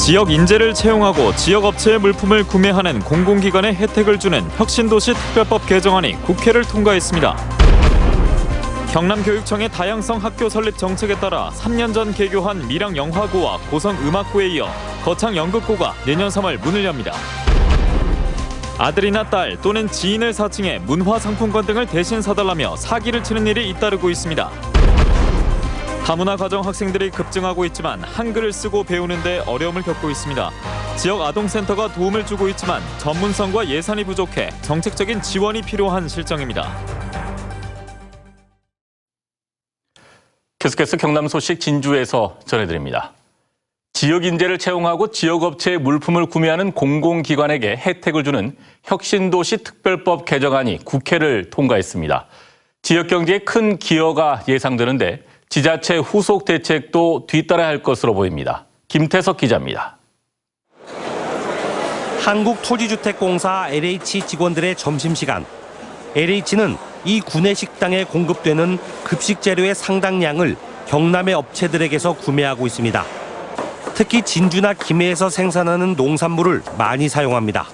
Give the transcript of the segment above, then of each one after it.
지역 인재를 채용하고 지역 업체의 물품을 구매하는 공공기관에 혜택을 주는 혁신도시 특별법 개정안이 국회를 통과했습니다. 경남교육청의 다양성 학교 설립 정책에 따라 3년 전 개교한 밀양영화고와 고성음악고에 이어 거창연극고가 내년 3월 문을 엽니다. 아들이나 딸 또는 지인을 사칭해 문화상품권 등을 대신 사달라며 사기를 치는 일이 잇따르고 있습니다. 다문화 가정 학생들이 급증하고 있지만 한글을 쓰고 배우는 데 어려움을 겪고 있습니다. 지역 아동센터가 도움을 주고 있지만 전문성과 예산이 부족해 정책적인 지원이 필요한 실정입니다. 계속해서 경남 소식 진주에서 전해드립니다. 지역 인재를 채용하고 지역 업체의 물품을 구매하는 공공기관에게 혜택을 주는 혁신도시 특별법 개정안이 국회를 통과했습니다. 지역 경제에 큰 기여가 예상되는데 지자체 후속 대책도 뒤따라야 할 것으로 보입니다. 김태석 기자입니다. 한국토지주택공사 LH 직원들의 점심시간. LH는 이 구내식당에 공급되는 급식 재료의 상당량을 경남의 업체들에게서 구매하고 있습니다. 특히 진주나 김해에서 생산하는 농산물을 많이 사용합니다.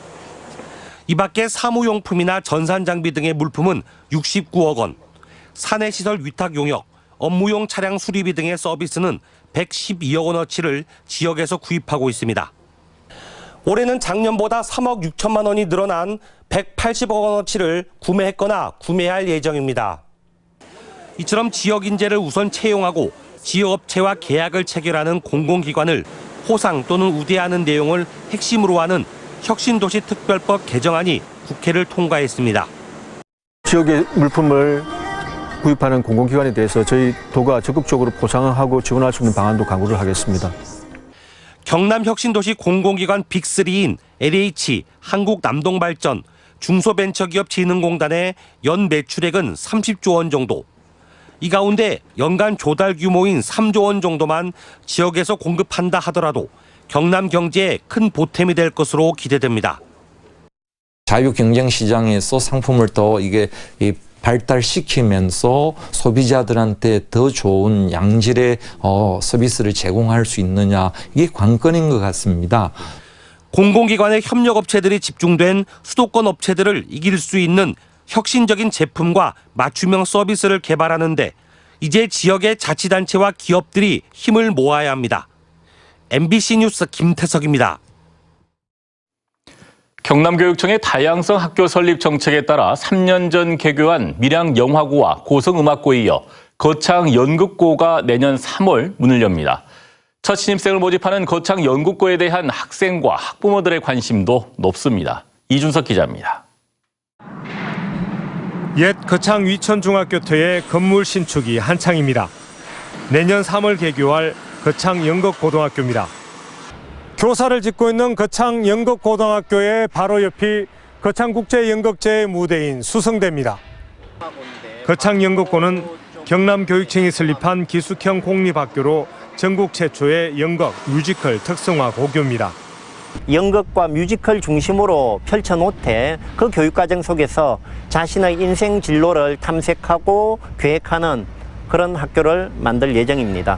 이 밖에 사무용품이나 전산장비 등의 물품은 69억 원, 사내시설 위탁 용역, 업무용 차량 수리비 등의 서비스는 112억 원어치를 지역에서 구입하고 있습니다. 올해는 작년보다 3억 6천만 원이 늘어난 180억 원어치를 구매했거나 구매할 예정입니다. 이처럼 지역 인재를 우선 채용하고 지역업체와 계약을 체결하는 공공기관을 호상 또는 우대하는 내용을 핵심으로 하는 혁신도시 특별법 개정안이 국회를 통과했습니다. 지역의 물품을 구입하는 공공기관에 대해서 저희 도가 적극적으로 보상하고 지원할 수 있는 방안도 강구를 하겠습니다. 경남혁신도시 공공기관 빅3인 LH, 한국남동발전, 중소벤처기업진흥공단의 연 매출액은 30조 원 정도. 이 가운데 연간 조달 규모인 3조 원 정도만 지역에서 공급한다 하더라도 경남 경제에 큰 보탬이 될 것으로 기대됩니다. 자유 경쟁 시장에서 상품을 더 발달시키면서 소비자들한테 더 좋은 양질의 서비스를 제공할 수 있느냐, 이게 관건인 것 같습니다. 공공기관의 협력업체들이 집중된 수도권 업체들을 이길 수 있는 혁신적인 제품과 맞춤형 서비스를 개발하는데 이제 지역의 자치단체와 기업들이 힘을 모아야 합니다. MBC 뉴스 김태석입니다. 경남교육청의 다양성 학교 설립 정책에 따라 3년 전 개교한 밀양영화고와 고성음악고에 이어 거창연극고가 내년 3월 문을 엽니다. 첫 신입생을 모집하는 거창연극고에 대한 학생과 학부모들의 관심도 높습니다. 이준석 기자입니다. 옛 거창 위천중학교터의 건물 신축이 한창입니다. 내년 3월 개교할 거창연극고등학교입니다. 교사를 짓고 있는 거창연극고등학교의 바로 옆이 거창국제연극제의 무대인 수성대입니다. 거창연극고는 경남교육청이 설립한 기숙형 공립학교로 전국 최초의 연극, 뮤지컬 특성화 고교입니다. 연극과 뮤지컬 중심으로 펼쳐놓되 그 교육과정 속에서 자신의 인생 진로를 탐색하고 계획하는 그런 학교를 만들 예정입니다.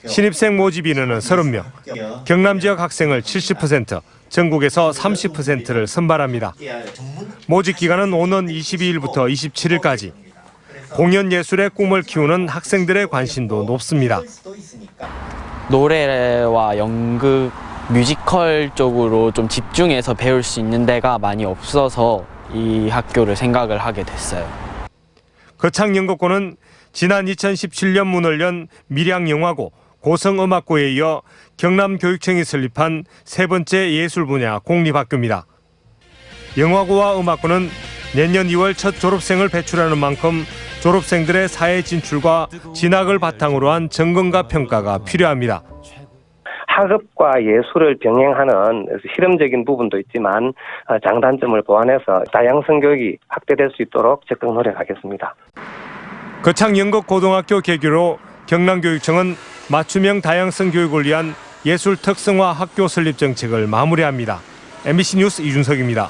신입생 모집 인원은 30명, 경남 지역 학생을 70%, 전국에서 30%를 선발합니다. 모집 기간은 오는 22일부터 27일까지. 공연 예술의 꿈을 키우는 학생들의 관심도 높습니다. 노래와 연극, 뮤지컬 쪽으로 좀 집중해서 배울 수 있는 데가 많이 없어서 이 학교를 생각을 하게 됐어요. 거창연극고는 지난 2017년 문을 연 밀양영화고, 고성음악고에 이어 경남교육청이 설립한 세 번째 예술 분야 공립학교입니다. 영화고와 음악고는 내년 2월 첫 졸업생을 배출하는 만큼 졸업생들의 사회 진출과 진학을 바탕으로 한 점검과 평가가 필요합니다. 학업과 예술을 병행하는 실험적인 부분도 있지만 장단점을 보완해서 다양성 교육이 확대될 수 있도록 적극 노력하겠습니다. 거창연극고등학교 개교로 경남교육청은 맞춤형 다양성 교육을 위한 예술 특성화 학교 설립 정책을 마무리합니다. MBC 뉴스 이준석입니다.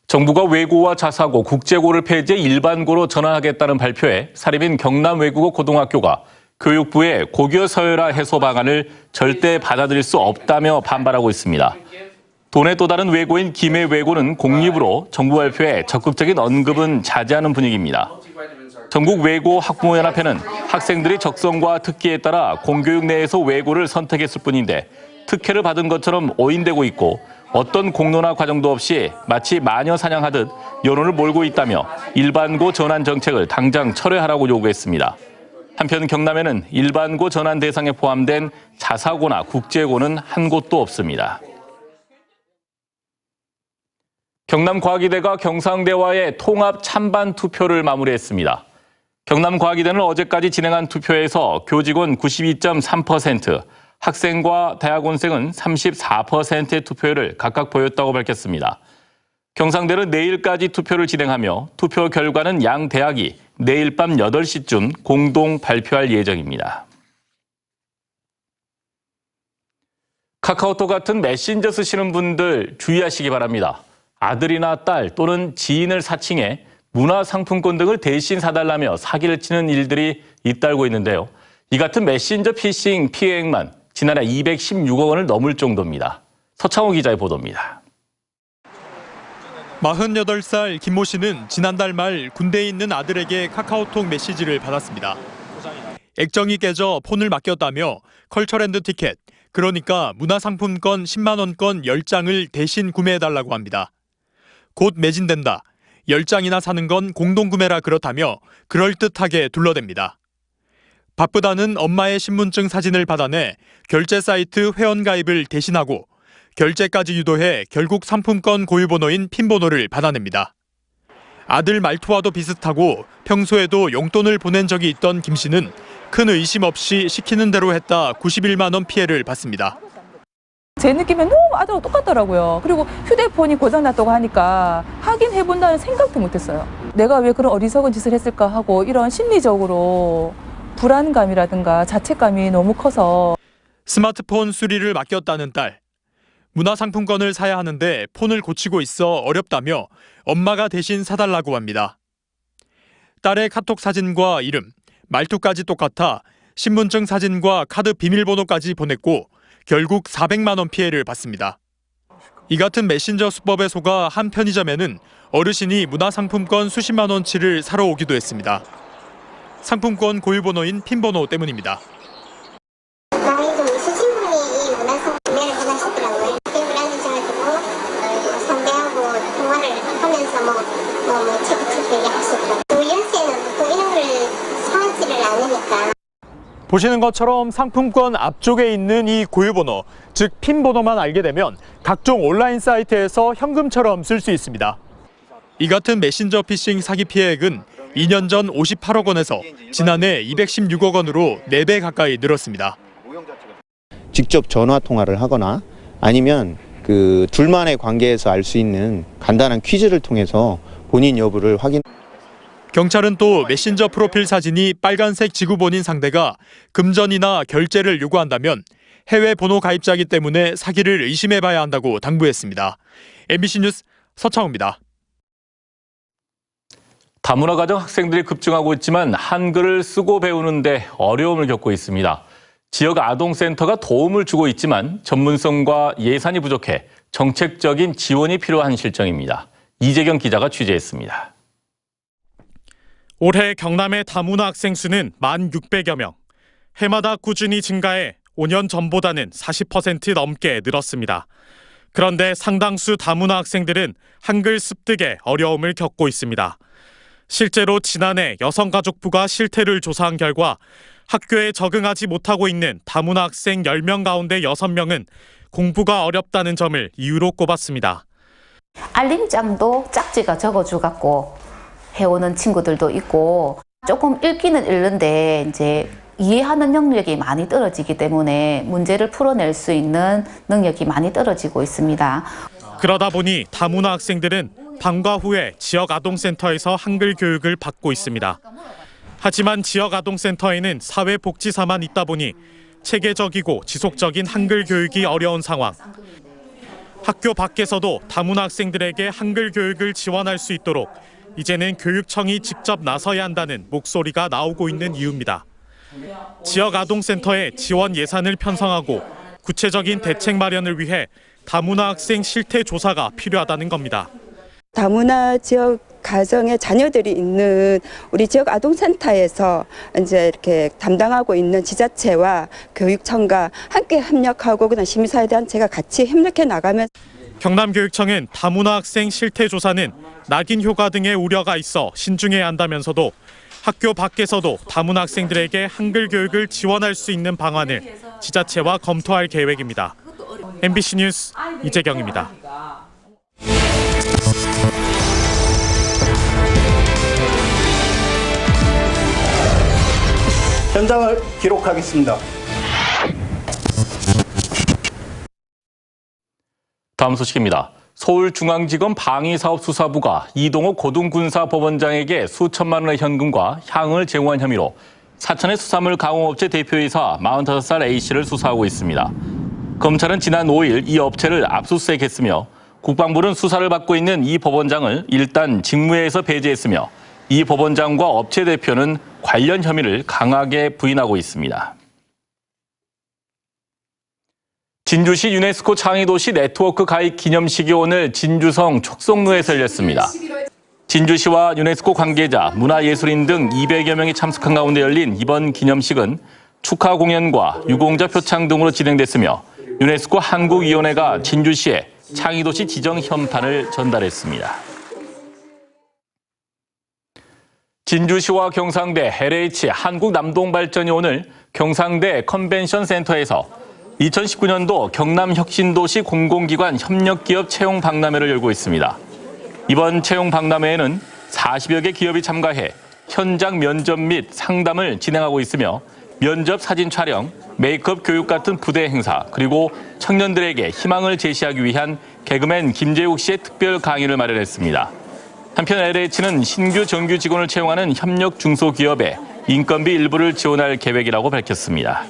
정부가 외고와 자사고, 국제고를 폐지해 일반고로 전환하겠다는 발표에 사립인 경남외국어 고등학교가 교육부의 고교 서열화 해소 방안을 절대 받아들일 수 없다며 반발하고 있습니다. 돈의 또 다른 외고인 김해 외고는 공립으로 정부 발표에 적극적인 언급은 자제하는 분위기입니다. 전국 외고 학부모연합회는 학생들이 적성과 특기에 따라 공교육 내에서 외고를 선택했을 뿐인데 특혜를 받은 것처럼 오인되고 있고 어떤 공론화 과정도 없이 마치 마녀 사냥하듯 여론을 몰고 있다며 일반고 전환 정책을 당장 철회하라고 요구했습니다. 한편 경남에는 일반고 전환 대상에 포함된 자사고나 국제고는 한 곳도 없습니다. 경남과학의대가 경상대와의 통합 찬반 투표를 마무리했습니다. 경남과학의대는 어제까지 진행한 투표에서 교직원 92.3%, 학생과 대학원생은 34%의 투표율을 각각 보였다고 밝혔습니다. 경상대는 내일까지 투표를 진행하며 투표 결과는 양 대학이 내일 밤 8시쯤 공동 발표할 예정입니다. 카카오톡 같은 메신저 쓰시는 분들 주의하시기 바랍니다. 아들이나 딸 또는 지인을 사칭해 문화상품권 등을 대신 사달라며 사기를 치는 일들이 잇따르고 있는데요. 이 같은 메신저 피싱 피해액만 지난해 216억 원을 넘을 정도입니다. 서창호 기자의 보도입니다. 48살 김모 씨는 지난달 말 군대에 있는 아들에게 카카오톡 메시지를 받았습니다. 액정이 깨져 폰을 맡겼다며 컬처랜드 티켓, 그러니까 문화상품권 10만 원권 10장을 대신 구매해달라고 합니다. 곧 매진된다. 10장이나 사는 건 공동구매라 그렇다며 그럴듯하게 둘러댑니다. 바쁘다는 엄마의 신분증 사진을 받아내 결제 사이트 회원가입을 대신하고 결제까지 유도해 결국 상품권 고유번호인 핀번호를 받아냅니다. 아들 말투와도 비슷하고 평소에도 용돈을 보낸 적이 있던 김 씨는 큰 의심 없이 시키는 대로 했다 91만 원 피해를 받습니다. 제 느낌에 너무 아들하고 똑같더라고요. 그리고 휴대폰이 고장났다고 하니까 확인해본다는 생각도 못했어요. 내가 왜 그런 어리석은 짓을 했을까 하고 이런 심리적으로 불안감이라든가 자책감이 너무 커서. 스마트폰 수리를 맡겼다는 딸. 문화상품권을 사야 하는데 폰을 고치고 있어 어렵다며 엄마가 대신 사달라고 합니다. 딸의 카톡 사진과 이름, 말투까지 똑같아 신분증 사진과 카드 비밀번호까지 보냈고 결국 400만 원 피해를 받습니다. 이 같은 메신저 수법에 속아 한 편의점에는 어르신이 문화상품권 수십만 원치를 사러 오기도 했습니다. 상품권 고유번호인 핀번호 때문입니다. 보시는 것처럼 상품권 앞쪽에 있는 이 고유번호, 즉 핀번호만 알게 되면 각종 온라인 사이트에서 현금처럼 쓸 수 있습니다. 이 같은 메신저 피싱 사기 피해액은 2년 전 58억 원에서 지난해 216억 원으로 4배 가까이 늘었습니다. 직접 전화 통화를 하거나 아니면 그 둘만의 관계에서 알 수 있는 간단한 퀴즈를 통해서 본인 여부를 확인. 경찰은 또 메신저 프로필 사진이 빨간색 지구본인 상대가 금전이나 결제를 요구한다면 해외 번호 가입자이기 때문에 사기를 의심해봐야 한다고 당부했습니다. MBC 뉴스 서창호입니다. 다문화 가정 학생들이 급증하고 있지만 한글을 쓰고 배우는데 어려움을 겪고 있습니다. 지역 아동센터가 도움을 주고 있지만 전문성과 예산이 부족해 정책적인 지원이 필요한 실정입니다. 이재경 기자가 취재했습니다. 올해 경남의 다문화 학생 수는 1,600여 명. 해마다 꾸준히 증가해 5년 전보다는 40% 넘게 늘었습니다. 그런데 상당수 다문화 학생들은 한글 습득에 어려움을 겪고 있습니다. 실제로 지난해 여성가족부가 실태를 조사한 결과 학교에 적응하지 못하고 있는 다문화 학생 10명 가운데 6명은 공부가 어렵다는 점을 이유로 꼽았습니다. 알림장도 짝지가 적어주갖고 해오는 친구들도 있고 조금 읽기는 읽는데 이제 이해하는 능력이 많이 떨어지기 때문에 문제를 풀어낼 수 있는 능력이 많이 떨어지고 있습니다. 그러다 보니 다문화 학생들은 방과 후에 지역 아동센터에서 한글 교육을 받고 있습니다. 하지만 지역 아동센터에는 사회복지사만 있다 보니 체계적이고 지속적인 한글 교육이 어려운 상황. 학교 밖에서도 다문화 학생들에게 한글 교육을 지원할 수 있도록 이제는 교육청이 직접 나서야 한다는 목소리가 나오고 있는 이유입니다. 지역 아동센터에 지원 예산을 편성하고 구체적인 대책 마련을 위해 다문화 학생 실태 조사가 필요하다는 겁니다. 다문화 지역 가정에 자녀들이 있는 우리 지역 아동센터에서 이제 이렇게 담당하고 있는 지자체와 교육청과 함께 협력하고 그다음 시민사회단체가 같이 협력해 나가면 경남교육청은 다문화 학생 실태 조사는 낙인 효과 등의 우려가 있어 신중해야 한다면서도 학교 밖에서도 다문화 학생들에게 한글 교육을 지원할 수 있는 방안을 지자체와 검토할 계획입니다. MBC 뉴스 이재경입니다. 현장을 기록하겠습니다. 다음 소식입니다. 서울중앙지검 방위사업수사부가 이동호 고등군사법원장에게 수천만 원의 현금과 향을 제공한 혐의로 사천의 수산물 가공업체 대표이사 45살 A씨를 수사하고 있습니다. 검찰은 지난 5일 이 업체를 압수수색했으며 국방부는 수사를 받고 있는 이 법원장을 일단 직무에서 배제했으며 이 법원장과 업체 대표는 관련 혐의를 강하게 부인하고 있습니다. 진주시 유네스코 창의도시 네트워크 가입 기념식이 오늘 진주성 촉성로에서 열렸습니다. 진주시와 유네스코 관계자, 문화예술인 등 200여 명이 참석한 가운데 열린 이번 기념식은 축하 공연과 유공자 표창 등으로 진행됐으며 유네스코 한국위원회가 진주시에 창의도시 지정 현판을 전달했습니다. 진주시와 경상대, LH, 한국남동발전이 오늘 경상대 컨벤션 센터에서 2019년도 경남혁신도시 공공기관 협력기업 채용 박람회를 열고 있습니다. 이번 채용 박람회에는 40여 개 기업이 참가해 현장 면접 및 상담을 진행하고 있으며 면접 사진 촬영, 메이크업 교육 같은 부대 행사, 그리고 청년들에게 희망을 제시하기 위한 개그맨 김재욱 씨의 특별 강의를 마련했습니다. 한편 LH는 신규 정규 직원을 채용하는 협력 중소기업에 인건비 일부를 지원할 계획이라고 밝혔습니다.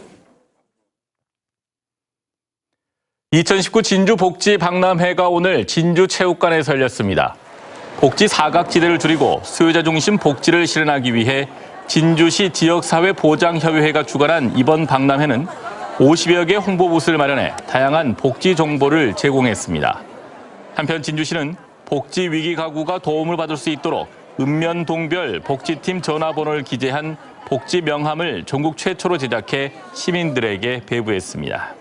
2019 진주 복지 박람회가 오늘 진주 체육관에서 열렸습니다. 복지 사각지대를 줄이고 수요자 중심 복지를 실현하기 위해 진주시 지역사회보장협의회가 주관한 이번 박람회는 50여 개 홍보부스를 마련해 다양한 복지 정보를 제공했습니다. 한편 진주시는 복지 위기 가구가 도움을 받을 수 있도록 읍면동별 복지팀 전화번호를 기재한 복지 명함을 전국 최초로 제작해 시민들에게 배부했습니다.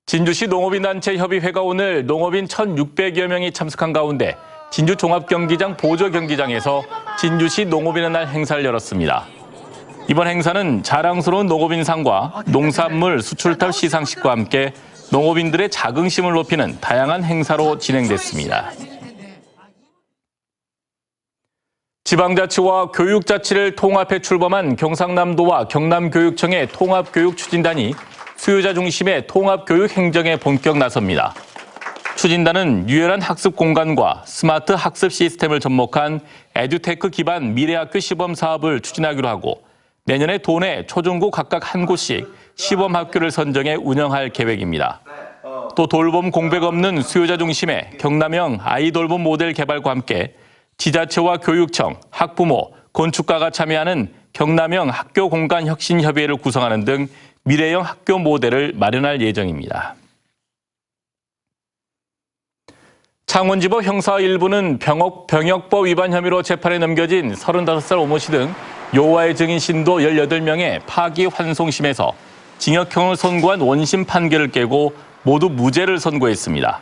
진주시 농업인단체 협의회가 오늘 농업인 1,600여 명이 참석한 가운데 진주 종합경기장 보조경기장에서 진주시 농업인의 날 행사를 열었습니다. 이번 행사는 자랑스러운 농업인상과 농산물 수출탑 시상식과 함께 농업인들의 자긍심을 높이는 다양한 행사로 진행됐습니다. 지방자치와 교육자치를 통합해 출범한 경상남도와 경남교육청의 통합교육추진단이 수요자 중심의 통합교육 행정에 본격 나섭니다. 추진단은 유연한 학습 공간과 스마트 학습 시스템을 접목한 에듀테크 기반 미래학교 시범 사업을 추진하기로 하고 내년에 도내 초중고 각각 한 곳씩 시범 학교를 선정해 운영할 계획입니다. 또 돌봄 공백 없는 수요자 중심의 경남형 아이돌봄 모델 개발과 함께 지자체와 교육청, 학부모, 건축가가 참여하는 경남형 학교 공간 혁신 협의회를 구성하는 등 미래형 학교 모델을 마련할 예정입니다. 창원지법 형사 1부는 병역법 위반 혐의로 재판에 넘겨진 35살 오모 씨 등 요화의 증인 신도 18명의 파기환송심에서 징역형을 선고한 원심 판결을 깨고 모두 무죄를 선고했습니다.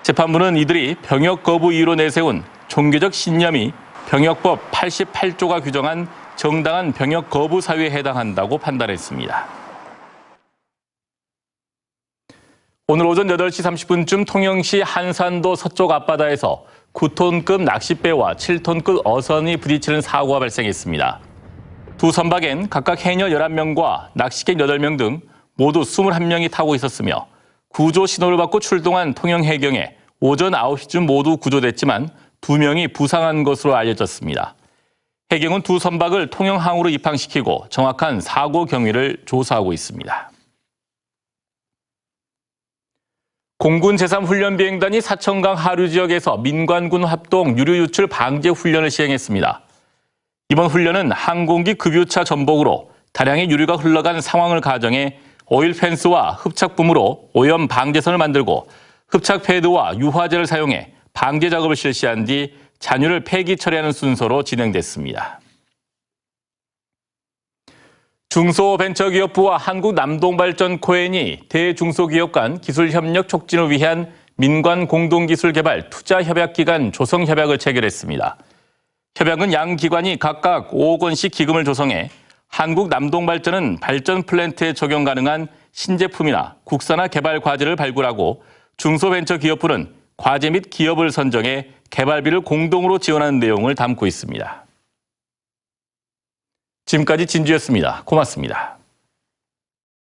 재판부는 이들이 병역 거부 이유로 내세운 종교적 신념이 병역법 88조가 규정한 정당한 병역 거부 사유에 해당한다고 판단했습니다. 오늘 오전 8시 30분쯤 통영시 한산도 서쪽 앞바다에서 9톤급 낚싯배와 7톤급 어선이 부딪히는 사고가 발생했습니다. 두 선박엔 각각 해녀 11명과 낚시객 8명 등 모두 21명이 타고 있었으며 구조 신호를 받고 출동한 통영해경에 오전 9시쯤 모두 구조됐지만 2명이 부상한 것으로 알려졌습니다. 해경은 두 선박을 통영항으로 입항시키고 정확한 사고 경위를 조사하고 있습니다. 공군 제3훈련비행단이 사천강 하류 지역에서 민관군 합동 유류 유출 방제 훈련을 시행했습니다. 이번 훈련은 항공기 급유차 전복으로 다량의 유류가 흘러간 상황을 가정해 오일 펜스와 흡착붐으로 오염 방제선을 만들고 흡착 패드와 유화제를 사용해 방제 작업을 실시한 뒤 잔유를 폐기 처리하는 순서로 진행됐습니다. 중소벤처기업부와 한국남동발전 코엔이 대중소기업 간 기술협력 촉진을 위한 민관 공동기술개발 투자협약기간 조성협약을 체결했습니다. 협약은 양 기관이 각각 5억 원씩 기금을 조성해 한국남동발전은 발전 플랜트에 적용 가능한 신제품이나 국산화 개발 과제를 발굴하고 중소벤처기업부는 과제 및 기업을 선정해 개발비를 공동으로 지원하는 내용을 담고 있습니다. 지금까지 진주였습니다. 고맙습니다.